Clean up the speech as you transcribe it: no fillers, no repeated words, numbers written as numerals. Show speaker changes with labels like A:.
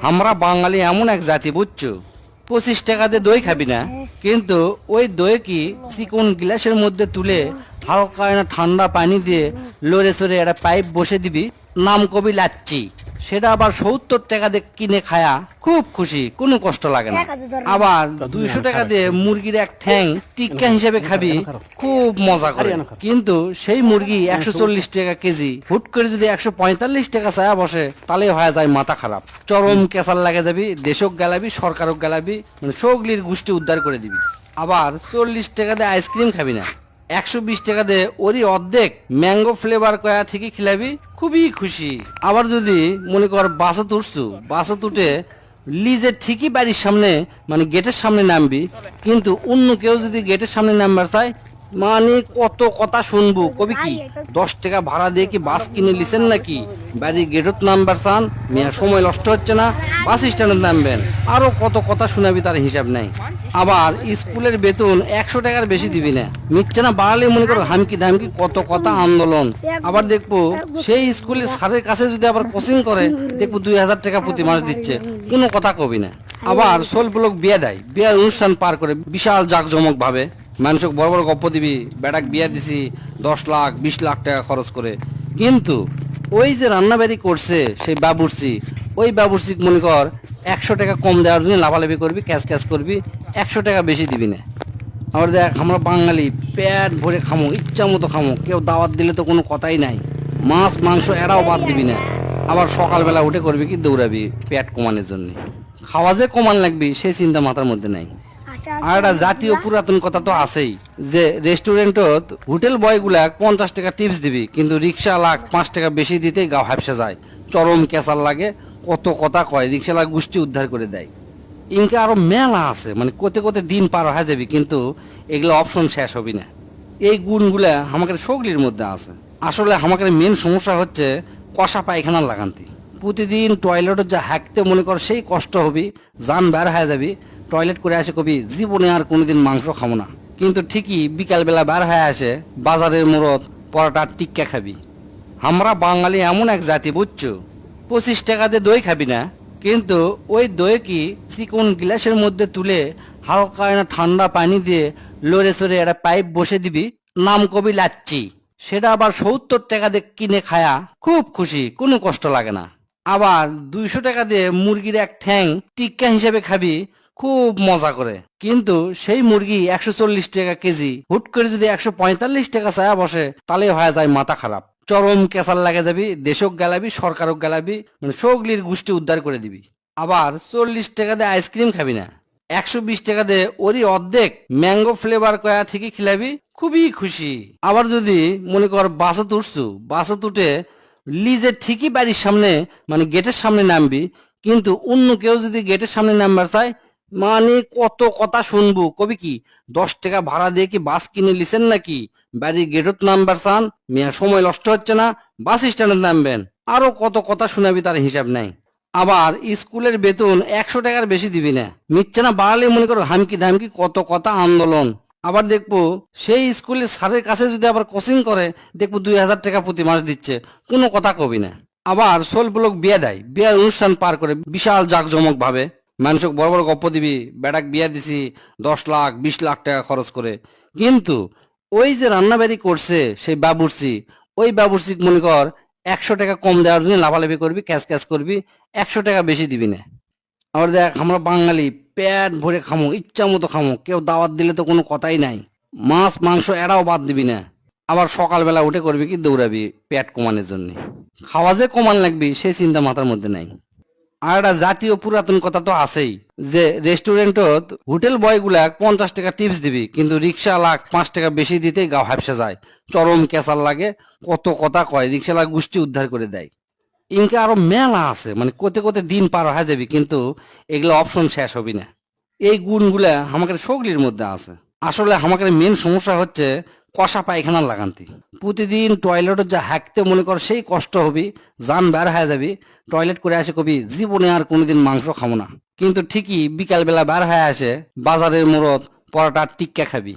A: আমরা বাঙালি এমন এক জাতি বুঝছো, 25 টাকা দিয়ে দই খাবি না, কিন্তু ওই দই কি চিকন গ্লাসের মধ্যে তুলে হালকা না ঠান্ডা পানি দিয়ে লড়ে চড়ে একটা পাইপ বসে দিবি, নাম কবি লাচ্ছি। সেটা আবার 70 টাকা দিয়ে কিনে খায়া খুব খুশি, কোনো কষ্ট লাগে না। আবার 200 টাকা দিয়ে মুরগির এক ঠ্যাং টিক্কা হিসেবে খাবি, খুব মজা করে। কিন্তু সেই মুরগি 140 টাকা কেজি, হুট করে যদি 145 টাকা চায়া বসে, তাহলে হয়ে যায় মাথা খারাপ, চরম কেসার লাগে যাবি, দেশক গেলাবি, সরকারক গেলাবি, মানে সগলির গোষ্ঠী উদ্ধার করে দিবি। আবার 40 টাকা দিয়ে আইসক্রিম খাবি না, 120 টাকা দিয়ে ওরই অর্ধেক ম্যাঙ্গো ফ্লেভার কয়া ঠিকই খিলাবি, খুবই খুশি। আবার যদি মনে কর বাসত উঠছু, বাসত উঠে লিজের ঠিকই বাড়ির সামনে মানে গেটের সামনে নামবি, কিন্তু অন্য কেউ যদি গেটের সামনে নামবার চায়, মানে কত কথা শুনবো, কবি কি 10 টাকা ভাড়া দিয়ে কি বাস কিনে লিছেন নাকি, বাড়ির গেটত নামবার চান, মেয়া সময় নষ্ট হচ্ছে না, বাস স্ট্যান্ডে নামবেন, আরো কত কথা শোনাবি তার হিসাব নাই। আবার স্কুলের বেতন 100 টাকার বেশি দিবি না, নিচ্ছে না বাড়ালে মনে করো হামকি ধামকি কত কথা আন্দোলন। আবার দেখবো সেই স্কুলের স্যারের কাছে যদি আবার কোচিং করে, দেখবো 2000 টাকা প্রতি মাস দিচ্ছে, কোনো কথা কবি না। আবার সোলপুলক বিয়ে দেয়, বিয়ের অনুষ্ঠান পার করে বিশাল জাঁকজমক ভাবে, মানুষক বড় বড় গপ্প দিবি, বেটাক বিয়া দিছি 10 লাখ 20 লাখ টাকা খরচ করে, কিন্তু ওই যে রান্নাবাড়ি করছে সেই বাবুর্চি, ওই বাবুর্চি মনে কর 100 টাকা কম দেওয়ার জন্য লাফালাফি করবি, ক্যাশ ক্যাশ করবি, 100 টাকা বেশি দিবি না। আবার দেখ আমরা বাঙালি পেট ভরে খামো, ইচ্ছা মতো খামো, কেউ দাওয়াত দিলে তো কোনো কথাই নাই, মাছ মাংস এরাও বাদ দিবি না। আবার সকালবেলা উঠে করবি কি দৌড়াবি পেট কমানোর জন্য, খাওয়া যে কমান লাগবি সেই চিন্তা মাথার মধ্যে নাই। আর একটা জাতীয় পুরাতন কথা তো আছেই, যে রেস্টুরেন্টত হোটেল বয় গুলা 50 টাকা টিপস দিবি, কিন্তু রিক্সা লাখ 5 টাকা বেশি দিতেই গাও হাফসে যায়, চরম কেসার লাগে, কত কথা কয়, রিক্সালা গোষ্ঠী উদ্ধার করে দেয়। ইনকে আরো মেলা আছে, মানে কোতে কোতে দিন পার হয়ে যাবি, কিন্তু এগুলো অপশন শেষ হবি না। এই গুণগুলা আমাদের সগলির মধ্যে আছে। আসলে আমাদের মেন সমস্যা হচ্ছে কষা পায়খানার লাগান্তি। প্রতিদিন টয়লেটে যা হাঁকতে মনে কর সেই কষ্ট হবি, জান বের হয়ে যাবি, টয়লেট করে আসে কবি জীবনে আর কোনোদিন মাংস খাবো না, কিন্তু ঠিকই বিকালবেলা বের হয়ে আসে বাজারের মোড়ত পরোটা টিক্কা খাবি। আমরা বাঙালি এমন এক জাতি বুঝছো, 25 টাকা দিয়ে দই খাবি না, কিন্তু ওই দই কি চিকন গ্লাসের মধ্যে তুলে হালকা না ঠান্ডা পানি দিয়ে লড়ে চড়ে একটা পাইপ বসে দিবি, নাম কবি লাচ্ছি। সেটা আবার 70 টাকা দিয়ে কিনে খায়া খুব খুশি, কোনো কষ্ট লাগে না। আবার 200 টাকা দিয়ে মুরগির এক ঠ্যাং টিক্কা হিসেবে খাবি, খুব মজা করে। কিন্তু সেই মুরগি 140 টাকা কেজি, হুট করে যদি 145 টাকা চায়া বসে, তাহলে হয়ে যায় মাথা খারাপ, চরম কেসার লাগে যাবি, দেশক গেলাবি, সরকারক গেলাবি, মানে সগলির গোষ্ঠী উদ্ধার করে দিবি। আবার 40 টাকা দিয়ে আইসক্রিম খাবি না, 120 টাকা দিয়ে ওরই অর্ধেক ম্যাঙ্গো ফ্লেভার কয়া ঠিকই খিলাবি, খুবই খুশি। আবার যদি মনে কর বাসত উঠছু, বাসত উঠে লিজের ঠিকই বাড়ির সামনে মানে গেটের সামনে নামবি, কিন্তু অন্য কেউ যদি গেটের সামনে নামবার চায়, মানে কত কথা শুনবো, কবি কি 10 টাকা ভাড়া দিয়ে কি বাস কিনে লিছেন নাকি, বাড়ির গেটত নামবার চান, মেয়া সময় নষ্ট হচ্ছে না, বাস স্ট্যান্ডে নামবেন, আরো কত কথা শোনাবি তার হিসাব নাই। আবার স্কুলের বেতন 100 টাকার বেশি দিবি না, নিচ্ছে না বাড়ালে মনে করো হামকি ধামকি কত কথা আন্দোলন। আবার দেখবো সেই স্কুলের স্যারের কাছে যদি আবার কোচিং করে, দেখবো 2000 টাকা প্রতি মাস দিচ্ছে, কোনো কথা কবি না। আবার সোলপুলক বিয়ে দেয়, বিয়ের অনুষ্ঠান পার করে বিশাল জাঁকজমক ভাবে, মানুষক বড় বড় গপ্প দিবি, বেটাক বিয়া দিছি 10 লাখ 20 লাখ টাকা খরচ করে, কিন্তু ওই যে রান্নাবাড়ি করছে সেই বাবুর্চি, ওই বাবুর্চি মনে কর 100 টাকা কম দেওয়ার জন্য লাফালাফি করবি, ক্যাশ ক্যাশ করবি, 100 টাকা বেশি দিবি না। আবার দেখ আমরা বাঙালি পেট ভরে খামো, ইচ্ছা মতো খামো, কেউ দাওয়াত দিলে তো কোনো কথাই নাই, মাছ মাংস এরাও বাদ দিবি না। আবার সকালবেলা উঠে করবি কি দৌড়াবি পেট কমানোর জন্য, খাওয়া যে কমান লাগবি সেই চিন্তা মাথার মধ্যে নাই। আর একটা জাতীয় পুরাতন কথা তো আছেই, যে রেস্টুরেন্টত হোটেল বয় গুলা 50 টাকা টিপস দিবি, কিন্তু রিক্সা লাখ 5 টাকা বেশি দিতেই গাও হাফসে যায়, চরম কেসার লাগে, কত কথা কয়, রিক্সালা গোষ্ঠী উদ্ধার করে দেয়। ইনকে আরো মেলা আছে, মানে কোতে কোতে দিন পার হয়ে যাবি, কিন্তু এগুলো অপশন শেষ হবি না। এই গুণগুলা আমাদের সগলির মধ্যে আছে। আসলে আমাদের মেন সমস্যা হচ্ছে কষা পায়খানার লাগান্তি। প্রতিদিন টয়লেটে যা হাঁকতে মনে কর সেই কষ্ট হবি, জান বের হয়ে যাবি, টয়লেট করে আসে কবি জীবনে আর কোনোদিন মাংস খাবো না, কিন্তু ঠিকই বিকালবেলা বের হয়ে আসে বাজারের মোড়ত পরোটা টিক্কা খাবি।